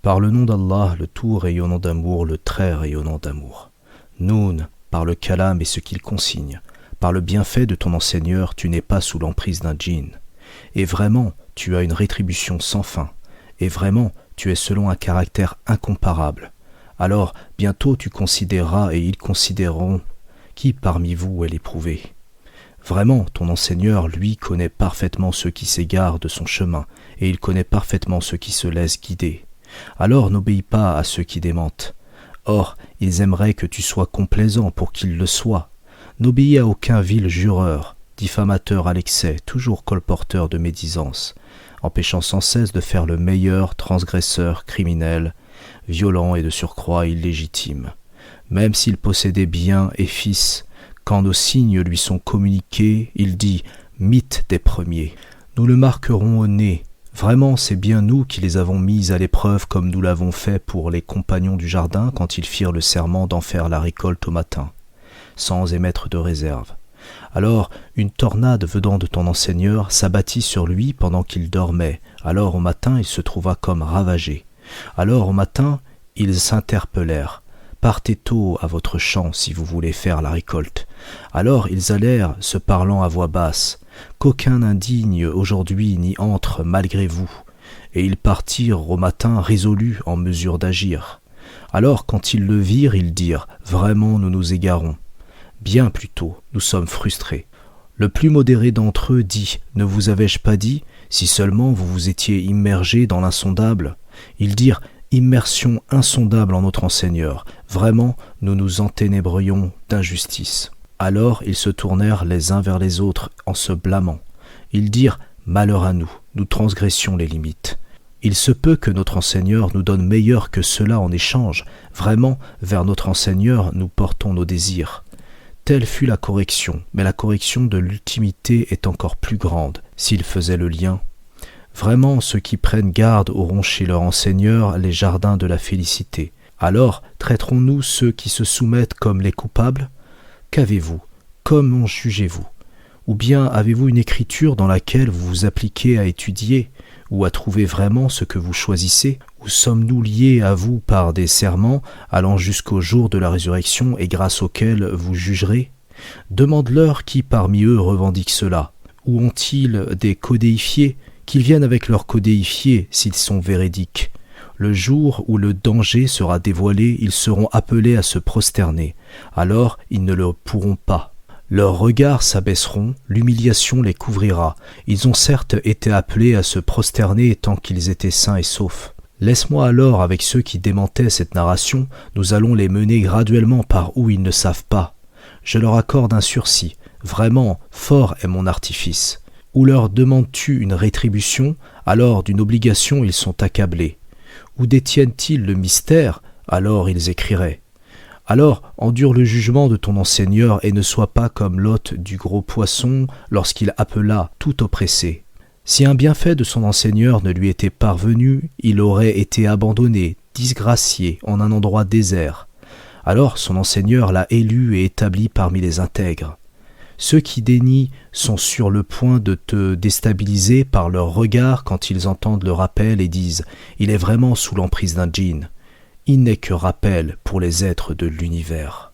Par le nom d'Allah, le tout rayonnant d'amour, le très rayonnant d'amour. Noun, par le kalam et ce qu'il consigne. Par le bienfait de ton enseigneur, tu n'es pas sous l'emprise d'un djinn. Et vraiment, tu as une rétribution sans fin. Et vraiment, tu es selon un caractère incomparable. Alors, bientôt tu considéreras et ils considéreront qui parmi vous est l'éprouvé. Vraiment, ton enseigneur, lui, connaît parfaitement ceux qui s'égarent de son chemin, et il connaît parfaitement ceux qui se laissent guider. Alors n'obéis pas à ceux qui démentent. Or, ils aimeraient que tu sois complaisant pour qu'ils le soient. N'obéis à aucun vil jureur, diffamateur à l'excès, toujours colporteur de médisance, empêchant sans cesse de faire le meilleur transgresseur criminel, violent et de surcroît illégitime. Même s'il possédait biens et fils, quand nos signes lui sont communiqués, il dit « mythe des premiers ». Nous le marquerons au nez. Vraiment, c'est bien nous qui les avons mis à l'épreuve comme nous l'avons fait pour les compagnons du jardin quand ils firent le serment d'en faire la récolte au matin, sans émettre de réserve. Alors, une tornade venant de ton enseigneur s'abattit sur lui pendant qu'il dormait. Alors au matin, il se trouva comme ravagé. Alors au matin, ils s'interpellèrent. Partez tôt à votre champ si vous voulez faire la récolte. Alors ils allèrent, se parlant à voix basse. Qu'aucun indigne aujourd'hui n'y entre malgré vous. Et ils partirent au matin résolus en mesure d'agir. Alors quand ils le virent, ils dirent « Vraiment nous nous égarons. Bien plutôt, nous sommes frustrés. » Le plus modéré d'entre eux dit « Ne vous avais-je pas dit, si seulement vous vous étiez immergés dans l'insondable ?» Ils dirent « Immersion insondable en notre enseigneur. Vraiment, nous nous enténébrions d'injustice. » Alors ils se tournèrent les uns vers les autres en se blâmant. Ils dirent « Malheur à nous, nous transgressions les limites. Il se peut que notre enseigneur nous donne meilleur que cela en échange. Vraiment, vers notre enseigneur, nous portons nos désirs. » Telle fut la correction, mais la correction de l'ultimité est encore plus grande, s'il faisait le lien. Vraiment, ceux qui prennent garde auront chez leur enseigneur les jardins de la félicité. Alors, traiterons-nous ceux qui se soumettent comme les coupables ? Qu'avez-vous ? Comment jugez-vous ? Ou bien avez-vous une écriture dans laquelle vous vous appliquez à étudier, ou à trouver vraiment ce que vous choisissez ? Ou sommes-nous liés à vous par des serments allant jusqu'au jour de la résurrection et grâce auxquels vous jugerez ? Demande-leur qui parmi eux revendique cela. Ou ont-ils des codéifiés ? Qu'ils viennent avec leurs codéifiés s'ils sont véridiques. Le jour où le danger sera dévoilé, ils seront appelés à se prosterner. Alors ils ne le pourront pas. Leurs regards s'abaisseront, l'humiliation les couvrira. Ils ont certes été appelés à se prosterner tant qu'ils étaient sains et saufs. Laisse-moi alors avec ceux qui démentaient cette narration, nous allons les mener graduellement par où ils ne savent pas. Je leur accorde un sursis. Vraiment, fort est mon artifice. Ou leur demandes-tu une rétribution, alors d'une obligation ils sont accablés. Ou détiennent-ils le mystère, alors ils écriraient. Alors endure le jugement de ton enseigneur et ne sois pas comme l'hôte du gros poisson lorsqu'il appela tout oppressé. Si un bienfait de son enseigneur ne lui était parvenu, il aurait été abandonné, disgracié, en un endroit désert. Alors son enseigneur l'a élu et établi parmi les intègres. Ceux qui dénient sont sur le point de te déstabiliser par leur regard quand ils entendent le rappel et disent « Il est vraiment sous l'emprise d'un djinn ». Il n'est que rappel pour les êtres de l'univers.